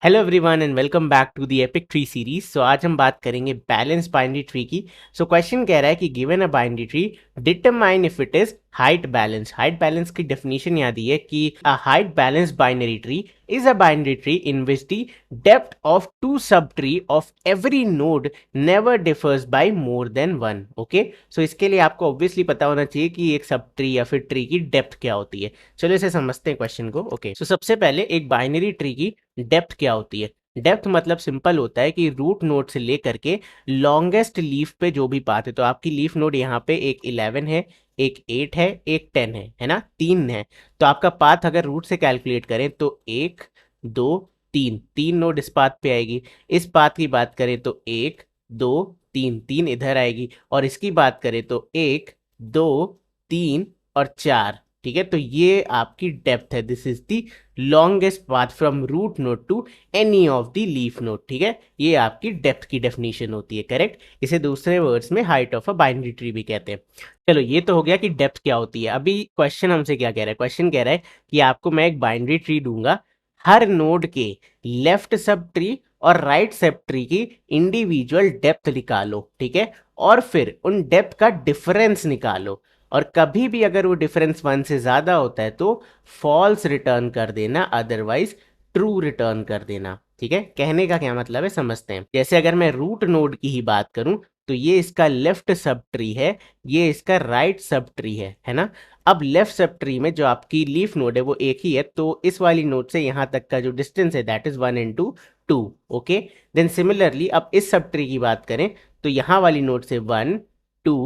Hello everyone and welcome back to the epic tree series. So आज हम बात करेंगे बैलेंस बाइनरी ट्री की। सो क्वेश्चन कह रहा है कि given a binary tree determine if it is height balance. Height balance की डेफिनेशन याद ही है कि a height balance binary tree is a binary tree in which the depth of two subtree of every node never differs by more than one. Okay, so इसके लिए आपको obviously पता होना चाहिए कि एक सब ट्री या फिर ट्री की डेप्थ क्या होती है। चलो इसे समझते हैं क्वेश्चन को। ओके, सो सबसे पहले एक बाइनरी ट्री की डेप्थ क्या होती है। डेप्थ मतलब सिंपल होता है कि रूट नोड से लेकर के लॉन्गेस्ट लीफ पे जो भी पाथ है, तो आपकी लीफ नोड यहाँ पे एक 11 है, एक 8 है, एक 10 है ना, तीन है। तो आपका पाथ अगर रूट से कैलकुलेट करें तो एक, दो, तीन, तीन नोड इस पाथ पे आएगी। इस पाथ की बात करें तो एक, दो, तीन, तीन इधर आएगी। और इसकी बात करें तो एक, दो, तीन और चार। ठीक है, तो ये आपकी डेप्थ है। This is the longest path from root node to any of the leaf node. ठीक है, ये आपकी डेप्थ की डेफिनेशन होती है। करेक्ट, इसे दूसरे वर्ड्स में height of a binary tree भी कहते हैं। चलो ये तो हो गया कि डेप्थ क्या होती है। अभी क्वेश्चन हमसे क्या कह रहा है। क्वेश्चन कह रहा है कि आपको मैं एक बाइनरी ट्री दूंगा, हर नोड के लेफ्ट सब ट्री और राइट सब ट्री की इंडिविजुअल डेप्थ निकालो। ठीक है, और फिर उन डेप्थ का डिफरेंस निकालो। और कभी भी अगर वो डिफरेंस वन से ज्यादा होता है तो फॉल्स रिटर्न कर देना, अदरवाइज ट्रू रिटर्न कर देना। ठीक है, कहने का क्या मतलब है समझते हैं। जैसे अगर मैं रूट नोड की ही बात करूं तो ये इसका लेफ्ट सब ट्री है, ये इसका राइट सब ट्री है ना। अब लेफ्ट सब ट्री में जो आपकी लीफ नोड है वो एक ही है, तो इस वाली नोड से यहां तक का जो डिस्टेंस है that is 1 into 2। Okay, then similarly अब इस सब ट्री की बात करें तो यहाँ वाली नोड से 1 2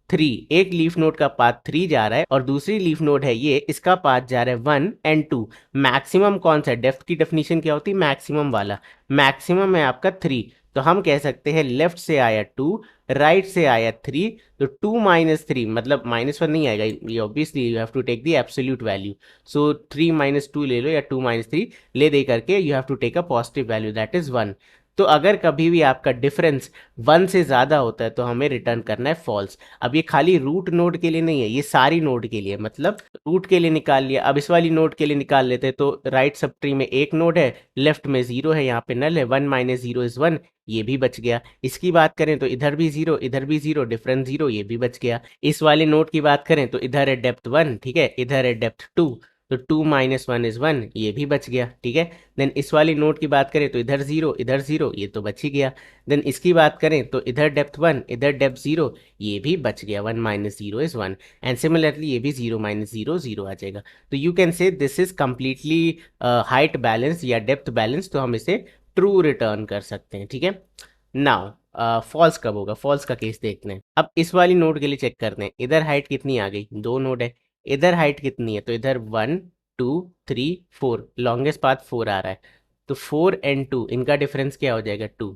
3, एक लीफ नोड का पाथ 3 जा रहा है और दूसरी लीफ नोड है ये, इसका पाथ जा रहा है 1 and 2। मैक्सिमम कौन सा, डेप्थ की डेफिनेशन क्या होती है, मैक्सिमम वाला। मैक्सिमम है आपका 3, तो हम कह सकते हैं लेफ्ट से आया 2, राइट से आया 3, तो 2 - 3 मतलब -1 नहीं आएगा, ये obviously you have to take the absolute value. So 3 - 2 ले लो या 2 - 3 ले दे करके you have to take a positive value that is 1। तो अगर कभी भी आपका डिफरेंस 1 से ज़्यादा होता है तो हमें रिटर्न करना है फॉल्स। अब ये खाली रूट नोड के लिए नहीं है, ये सारी नोड के लिए, मतलब रूट के लिए निकाल लिया। अब इस वाली नोड के लिए निकाल लेते हैं तो राइट सब ट्री में एक नोड है, लेफ्ट में 0 है, यहाँ पे नल है, 1 - 0 = 1, ये भी बच गया। इसकी बात करें तो इधर भी 0, इधर भी 0, डिफरेंस 0, ये भी बच गया। इस वाले नोड की बात करें तो इधर है डेप्थ 1, ठीक है, इधर है डेप्थ 2, तो 2 - 1 = 1, ये भी बच गया। ठीक है, देन इस वाली नोड की बात करें तो इधर 0, इधर 0, ये तो बच ही गया। देन इसकी बात करें तो इधर डेप्थ 1, इधर डेप्थ 0, ये भी बच गया। 1 - 0 = 1, एंड सिमिलरली ये भी 0 - 0 0 आ जाएगा। तो you can say this is completely height balance या डेप्थ बैलेंस, तो हम इसे ट्रू रिटर्न कर सकते हैं। ठीक है, नाउ फॉल्स कब होगा, फॉल्स का केस देखते हैं। अब इस वाली नोड के लिए चेक करते हैं, इधर हाइट कितनी आ गई, दो नोड है। इधर हाइट कितनी है, तो इधर 1 2 3 4, लॉन्गेस्ट पाथ 4 आ रहा है, तो 4 and 2 इनका डिफरेंस क्या हो जाएगा, 2।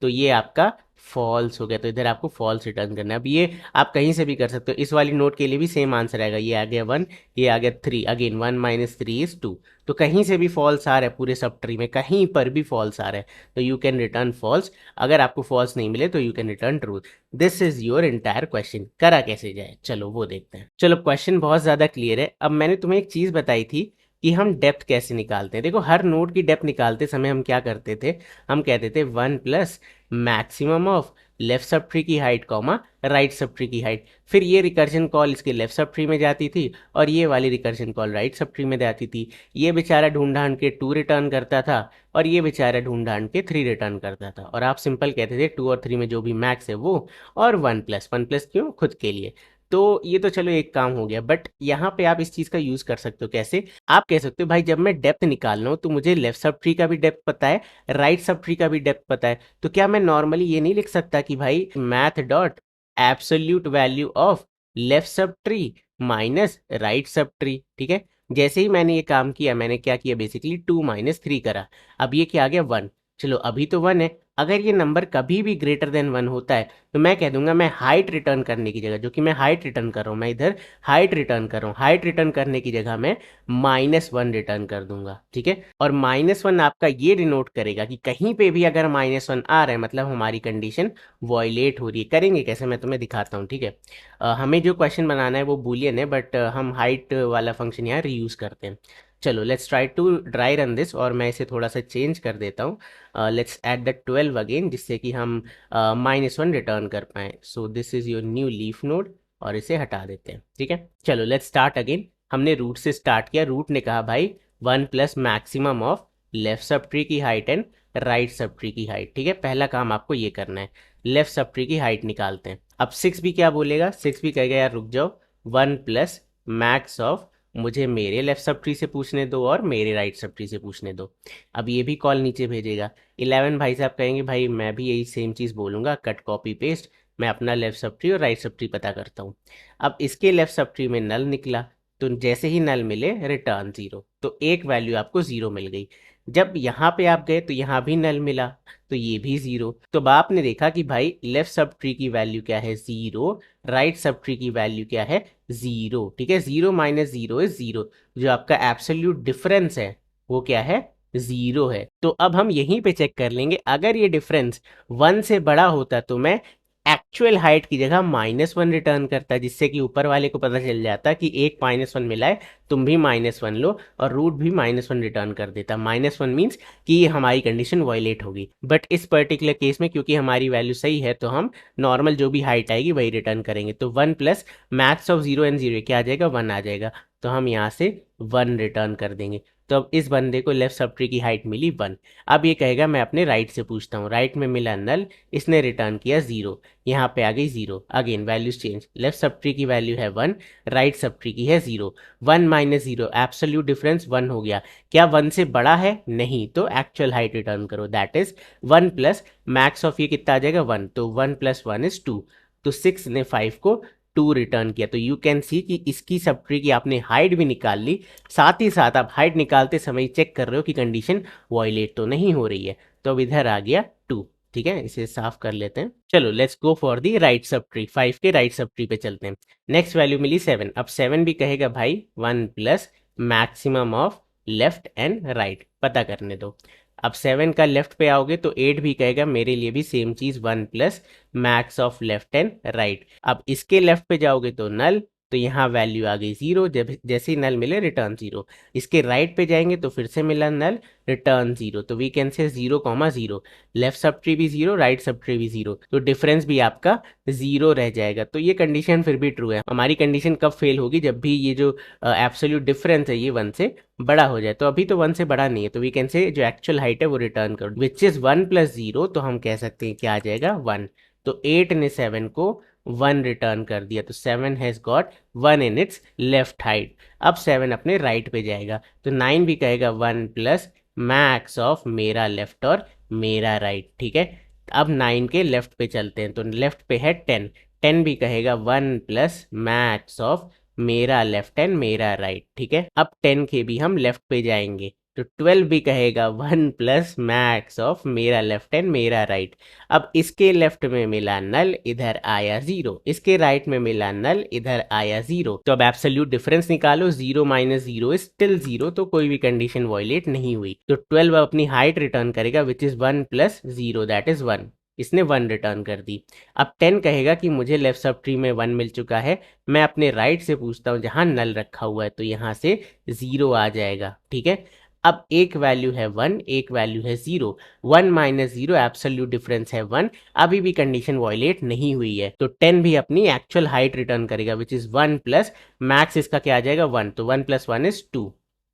तो ये आपका फॉल्स हो गया, तो इधर आपको फॉल्स रिटर्न करना है। अब ये आप कहीं से भी कर सकते हो, इस वाली नोट के लिए भी सेम आंसर आएगा। ये आ गया 1, ये आ गया 3, अगेन 1 - 3 = 2। तो कहीं से भी फॉल्स आ रहा है, पूरे सब ट्री में कहीं पर भी फॉल्स आ रहा है, तो यू कैन रिटर्न फॉल्स। अगर आपको फॉल्स नहीं मिले तो you can return true. This is your entire question. करा कैसे जाए, चलो वो देखते हैं। चलो क्वेश्चन बहुत ज़्यादा क्लियर है। अब मैंने तुम्हें एक चीज़ बताई थी कि हम डेप्थ कैसे निकालते हैं। देखो, हर नोड की डेप्थ निकालते समय हम क्या करते थे, हम कहते थे 1 plus maximum of left subtree की height comma right subtree की हाइट। फिर ये रिकर्जन कॉल इसके लेफ्ट सब ट्री में जाती थी और ये वाली recursion call right subtree में जाती थी। ये बेचारा ढूंढ ढांड के 2 रिटर्न करता था और ये बेचारा ढूंढ ढांड के 3 रिटर्न करता था। और आप सिंपल कहते थे 2 और 3 में जो भी मैक्स है वो, और 1 प्लस क्यों, खुद के लिए। तो ये तो चलो एक काम हो गया, बट यहाँ पे आप इस चीज़ का यूज़ कर सकते हो। कैसे, आप कह सकते हो भाई जब मैं डेप्थ निकाल रहा हूँ तो मुझे लेफ्ट सब ट्री का भी डेप्थ पता है, राइट सब ट्री का भी डेप्थ पता है, तो क्या मैं नॉर्मली ये नहीं लिख सकता कि भाई math dot absolute value of left sub tree minus right sub tree. ठीक है, जैसे ही मैंने ये काम किया, मैंने क्या किया, बेसिकली 2 - 3 करा। अब ये क्या आ गया, 1। चलो अभी तो 1 है, अगर ये नंबर कभी भी ग्रेटर देन 1 होता है तो मैं कह दूंगा, मैं हाइट रिटर्न करने की जगह, जो कि मैं हाइट रिटर्न कर रहा हूँ, मैं इधर हाइट रिटर्न कर रहा हूँ, हाइट रिटर्न करने की जगह मैं -1 रिटर्न कर दूंगा। ठीक है, और -1 आपका ये डिनोट करेगा कि कहीं पे भी अगर -1 आ रहा है मतलब हमारी कंडीशन वॉयलेट हो रही है। करेंगे कैसे, मैं तुम्हें दिखाता हूँ। ठीक है, हमें जो क्वेश्चन बनाना है वो बूलियन है, बट हम हाइट वाला फंक्शन यहाँ रीयूज करते हैं। चलो let's try to dry run this, और मैं इसे थोड़ा सा चेंज कर देता हूँ। लेट्स ऐड द 12 अगेन, जिससे कि हम -1 रिटर्न कर पाएँ। So this is your new leaf node, और इसे हटा देते हैं। ठीक है, चलो लेट्स स्टार्ट अगेन। हमने रूट से स्टार्ट किया। रूट ने कहा भाई 1 plus maximum of left subtree की height and right subtree की हाइट। ठीक है, पहला काम आपको ये करना है, लेफ्ट सब ट्री की हाइट निकालते हैं। अब 6 भी क्या बोलेगा, 6 भी कहेगा यार रुक जाओ, 1 प्लस मैक्स ऑफ, मुझे मेरे लेफ्ट सब ट्री से पूछने दो और मेरे राइट सब ट्री से पूछने दो। अब ये भी कॉल नीचे भेजेगा। 11 भाई साहब कहेंगे भाई मैं भी यही सेम चीज़ बोलूँगा, कट कॉपी पेस्ट, मैं अपना लेफ्ट सब ट्री और राइट सब ट्री पता करता हूँ। अब इसके लेफ्ट सब ट्री में नल निकला, तो जैसे ही नल मिले रिटर्न 0, तो एक वैल्यू आपको 0 मिल गई। जब यहाँ पे आप गए तो यहाँ भी नल मिला, तो ये भी 0। तो अब आपने देखा कि भाई लेफ्ट सब ट्री की वैल्यू क्या है 0, राइट सब ट्री की वैल्यू क्या है 0। ठीक है, 0 माइनस 0 इज 0। जो आपका एब्सोल्यूट डिफरेंस है वो क्या है 0 है। तो अब हम यहीं पे चेक कर लेंगे, अगर ये डिफरेंस 1 से बड़ा होता तो मैं एक्चुअल हाइट की जगह -1 रिटर्न करता, जिससे कि ऊपर वाले को पता चल जाता कि एक -1 मिला है, तुम भी -1 लो, और रूट भी -1 रिटर्न कर देता। -1 मीन्स कि ये हमारी कंडीशन वायलेट होगी। बट इस पर्टिकुलर केस में क्योंकि हमारी वैल्यू सही है, तो हम नॉर्मल जो भी हाइट आएगी वही रिटर्न करेंगे। तो 1 प्लस मैक्स ऑफ 0 एंड 0 क्या आ जाएगा, 1 आ जाएगा। तो हम यहाँ से 1 रिटर्न कर देंगे। तो अब इस बंदे को लेफ्ट सब ट्री की हाइट मिली 1। अब ये कहेगा मैं अपने राइट से पूछता हूँ। राइट में मिला नल, इसने रिटर्न किया 0, यहाँ पे आ गई 0। Again values change, left subtree की वैल्यू है 1, राइट सब ट्री की है 0। 1 माइनस 0, एब्सोल्यूट डिफरेंस 1 हो गया। क्या 1 से बड़ा है, नहीं, तो एक्चुअल हाइट रिटर्न करो, that is 1 plus max of ये कितना आ जाएगा 1, तो 1 प्लस 1 इज 2। तो 6 ने 5 को 2 रिटर्न किया। तो यू कैन सी कि इसकी सब ट्री की आपने हाइट भी निकाल ली, साथ ही साथ आप हाइट निकालते समय चेक कर रहे हो कि कंडीशन वायलेट तो नहीं हो रही है। तो अब इधर आ गया 2। ठीक है, इसे साफ कर लेते हैं। चलो let's go for the right sub tree. 5 के राइट सब ट्री पे चलते हैं। नेक्स्ट वैल्यू मिली 7। अब 7 भी कहेगा भाई 1 plus maximum of left and right, पता करने दो। अब 7 का लेफ्ट पे आओगे तो 8 भी कहेगा मेरे लिए भी सेम चीज, 1 plus max of left and right. अब इसके लेफ्ट पे जाओगे तो नल, तो यहाँ वैल्यू आ गई 0, जब जैसे ही नल मिले रिटर्न 0। इसके राइट पे जाएंगे तो फिर से मिला नल, रिटर्न 0। तो वी कैन से 0,0, लेफ्ट सब ट्री भी 0, राइट सब ट्री भी 0, तो डिफरेंस भी आपका 0 रह जाएगा। तो ये कंडीशन फिर भी ट्रू है। हमारी कंडीशन कब फेल होगी, जब भी ये जो एब्सोल्यूट डिफरेंस है ये 1 से बड़ा हो जाए। तो अभी तो 1 से बड़ा नहीं है, तो वी कैन से जो एक्चुअल हाइट है वो रिटर्न करो, विच इज 1 प्लस 0, तो हम कह सकते हैं क्या आ जाएगा 1। तो 8 ने 7 को 1 रिटर्न कर दिया, तो 7 has got 1 in its left height. अब 7 अपने राइट पे जाएगा, तो 9 भी कहेगा 1 प्लस मैक्स ऑफ मेरा लेफ्ट और मेरा राइट। ठीक है, अब 9 के लेफ्ट पे चलते हैं, तो लेफ्ट पे है 10। 10 भी कहेगा 1 प्लस मैक्स ऑफ मेरा लेफ्ट एंड मेरा राइट। ठीक है, अब 10 के भी हम लेफ्ट पे जाएंगे, तो 12 भी कहेगा 1 प्लस मैक्स ऑफ मेरा लेफ्ट एंड मेरा राइट। अब इसके लेफ्ट में मिला नल, इधर आया 0, इसके राइट में मिला नल, इधर आया 0। तो अब एब्सोल्यूट डिफरेंस निकालो, 0 माइनस 0 इज स्टिल 0, तो कोई भी कंडीशन वायलेट नहीं हुई। तो 12 अपनी हाइट रिटर्न करेगा which is 1 plus 0, that is 1। इसने 1 रिटर्न कर दी। अब 10 कहेगा कि मुझे लेफ्ट सब ट्री में 1 मिल चुका है, मैं अपने राइट से पूछता हूँ जहां नल रखा हुआ है, तो यहाँ से 0 आ जाएगा। ठीक है, अब एक वैल्यू है 1, एक वैल्यू है 0। 1 माइनस 0, एब्सोल्यूट डिफरेंस है 1, अभी भी कंडीशन वायलेट नहीं हुई है। तो 10 भी अपनी एक्चुअल हाइट रिटर्न करेगा विच इज 1 प्लस मैक्स, इसका क्या आ जाएगा 1, तो 1 प्लस 1 इज 2।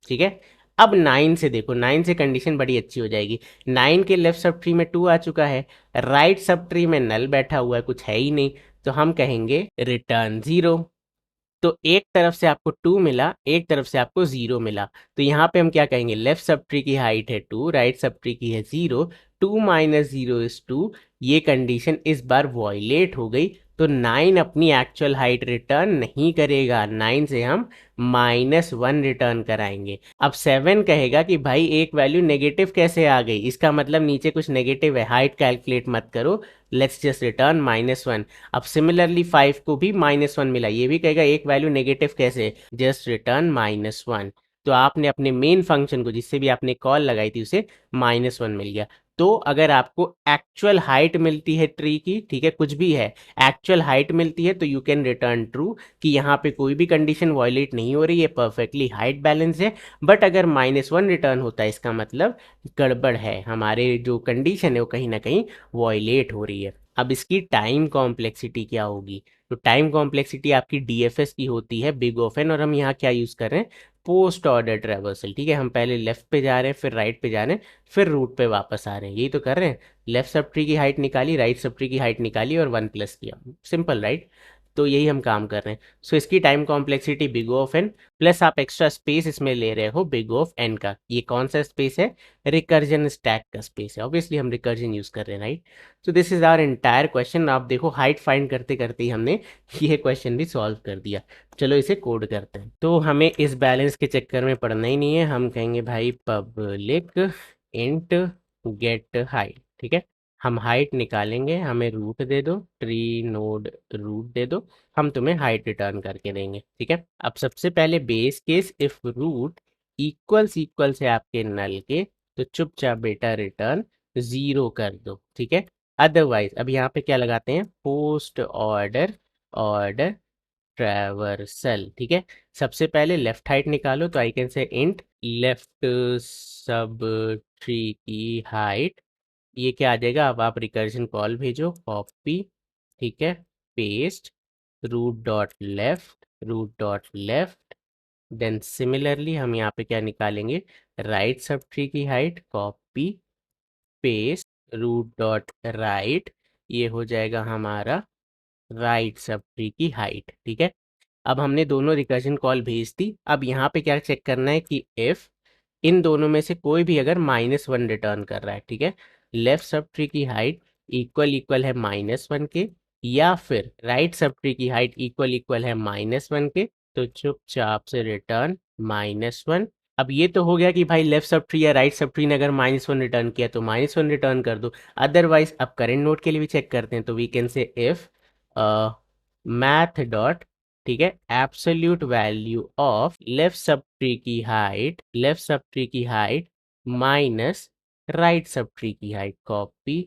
ठीक है, अब 9 से देखो, 9 से कंडीशन बड़ी अच्छी हो जाएगी। 9 के लेफ्ट सब ट्री में 2 आ चुका है, राइट सब ट्री में नल बैठा हुआ है, कुछ है ही नहीं, तो हम कहेंगे रिटर्न 0। तो एक तरफ से आपको 2 मिला, एक तरफ से आपको 0 मिला, तो यहाँ पे हम क्या कहेंगे, लेफ्ट सब ट्री की हाइट है 2, राइट सब ट्री की है 0, 2 माइनस 0 इज 2। ये कंडीशन इस बार वॉयलेट हो गई, तो 9 अपनी एक्चुअल हाइट रिटर्न नहीं करेगा, 9 से हम -1 रिटर्न कराएंगे। अब 7 कहेगा कि भाई एक वैल्यू नेगेटिव कैसे आ गई, इसका मतलब नीचे कुछ नेगेटिव है, हाइट कैलकुलेट मत करो, लेट्स जस्ट रिटर्न -1। अब सिमिलरली 5 को भी -1 मिला, ये भी कहेगा एक वैल्यू नेगेटिव कैसे, जस्ट रिटर्न -1। तो आपने अपने मेन फंक्शन को जिससे भी आपने कॉल लगाई थी उसे -1 मिल गया। तो अगर आपको एक्चुअल हाइट मिलती है ट्री की, ठीक है, कुछ भी है, एक्चुअल हाइट मिलती है, तो यू कैन रिटर्न ट्रू कि यहाँ पे कोई भी कंडीशन वायलेट नहीं हो रही है, परफेक्टली हाइट बैलेंस है। बट अगर -1 रिटर्न होता है, इसका मतलब गड़बड़ है, हमारे जो कंडीशन है वो कहीं ना कहीं वायलेट हो रही है। अब इसकी टाइम कॉम्प्लेक्सिटी क्या होगी? तो टाइम कॉम्प्लेक्सिटी आपकी डीएफएस की होती है बिग ऑफ एन, और हम यहाँ क्या यूज़ कर रहे हैं? पोस्ट ऑर्डर ट्रेवर्सल, ठीक है, हम पहले लेफ्ट पे जा रहे हैं, फिर राइट पे जा रहे हैं, फिर रूट पे वापस आ रहे हैं, यही तो कर रहे हैं। लेफ्ट सब ट्री की हाइट निकाली, राइट सब ट्री की हाइट निकाली और 1 प्लस किया, सिंपल राइट। तो यही हम काम कर रहे हैं। सो इसकी time complexity big of n, plus आप एक्स्ट्रा स्पेस इसमें ले रहे हो बिग ऑफ एन का। ये कौन सा स्पेस है? रिकर्जन स्टैक का स्पेस है, ऑब्वियसली हम रिकर्जन यूज़ कर रहे हैं, right. So this is our entire question. आप देखो हाइट फाइंड करते करते ही हमने ये क्वेश्चन भी सॉल्व कर दिया। चलो इसे कोड करते हैं। तो हमें इस बैलेंस के चक्कर में पढ़ना ही नहीं है, हम कहेंगे भाई पब्लिक इंट गेट हाइट, ठीक है। हम हाइट निकालेंगे, हमें रूट दे दो, ट्री नोड रूट दे दो, हम तुम्हें हाइट रिटर्न करके देंगे, ठीक है। अब सबसे पहले base case, if root equals है आपके नल के, तो चुपचाप बेटा रिटर्न 0 कर दो, ठीक है। अदरवाइज अब यहाँ पे क्या लगाते हैं? पोस्ट ऑर्डर ऑर्डर ट्रैवर्सल, ठीक है। सबसे पहले लेफ्ट हाइट निकालो, तो I can say int left subtree की हाइट, ये क्या आ जाएगा? अब आप रिकर्जन कॉल भेजो, कॉपी, ठीक है, paste, root dot left, then similarly हम यहाँ पे क्या निकालेंगे? राइट सब ट्री की height, copy paste, root dot right, ये हो जाएगा हमारा राइट सब ट्री की हाइट, ठीक है। अब हमने दोनों रिकर्जन कॉल भेज दी। अब यहाँ पे क्या चेक करना है कि इफ इन दोनों में से कोई भी अगर -1 रिटर्न कर रहा है, ठीक है, लेफ्ट सब ट्री की हाइट इक्वल इक्वल है -1 के, या फिर राइट सब ट्री की हाइट इक्वल इक्वल है -1 के, तो चुपचाप से रिटर्न -1। अब ये तो हो गया कि भाई लेफ्ट सब ट्री या राइट सब ट्री ने अगर -1 रिटर्न किया तो -1 रिटर्न कर दो। अदरवाइज अब करेंट नोड के लिए भी चेक करते हैं, तो we can say if math dot, ठीक है, absolute value of left subtree की height minus right subtree की हाइट, कॉपी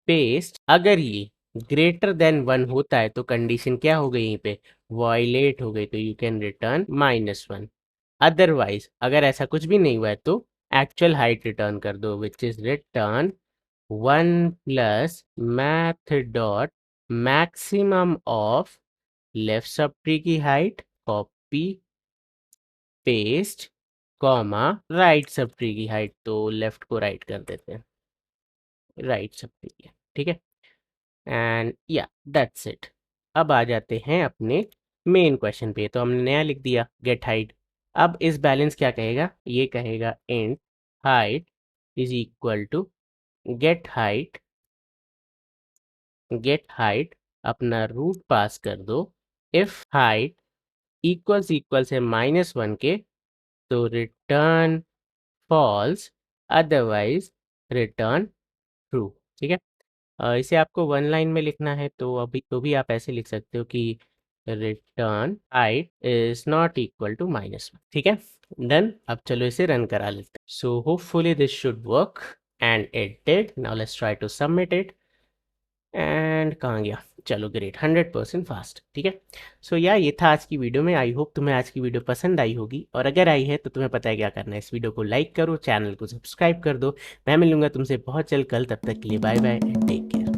पेस्ट। अगर ये ग्रेटर देन 1 होता है तो कंडीशन क्या हो गई? यहीं पे वायलेट हो गई, तो यू कैन रिटर्न -1। अदरवाइज अगर ऐसा कुछ भी नहीं हुआ है तो एक्चुअल हाइट रिटर्न कर दो, which is return 1 plus math dot maximum of left subtree की height, copy paste, comma right subtree की हाइट, तो लेफ्ट को राइट कर देते हैं, राइट सब ट्री की, ठीक है। एंड या दैट्स इट। अब आ जाते हैं अपने मेन क्वेश्चन पे। तो हमने नया लिख दिया गेट हाइट। अब इस बैलेंस क्या कहेगा? ये कहेगा int height is equal to get height, अपना रूट पास कर दो, इफ हाइट इक्वल्स है -1 के, तो return false, otherwise return true, ठीक है। इसे आपको 1 लाइन में लिखना है तो अभी तो भी आप ऐसे लिख सकते हो कि return height is not equal to -1, ठीक है। डन। अब चलो इसे रन करा लेते हैं। So hopefully this should work, and it did. Now let's try to submit it. And कहाँ गया? चलो ग्रेट, 100% फास्ट, ठीक है। सो या ये था आज की वीडियो में। आई होप तुम्हें आज की वीडियो पसंद आई होगी, और अगर आई है तो तुम्हें पता है क्या करना है। इस वीडियो को लाइक करो, चैनल को सब्सक्राइब कर दो। मैं मिलूंगा तुमसे बहुत जल्द कल, तब तक के लिए bye bye and take care.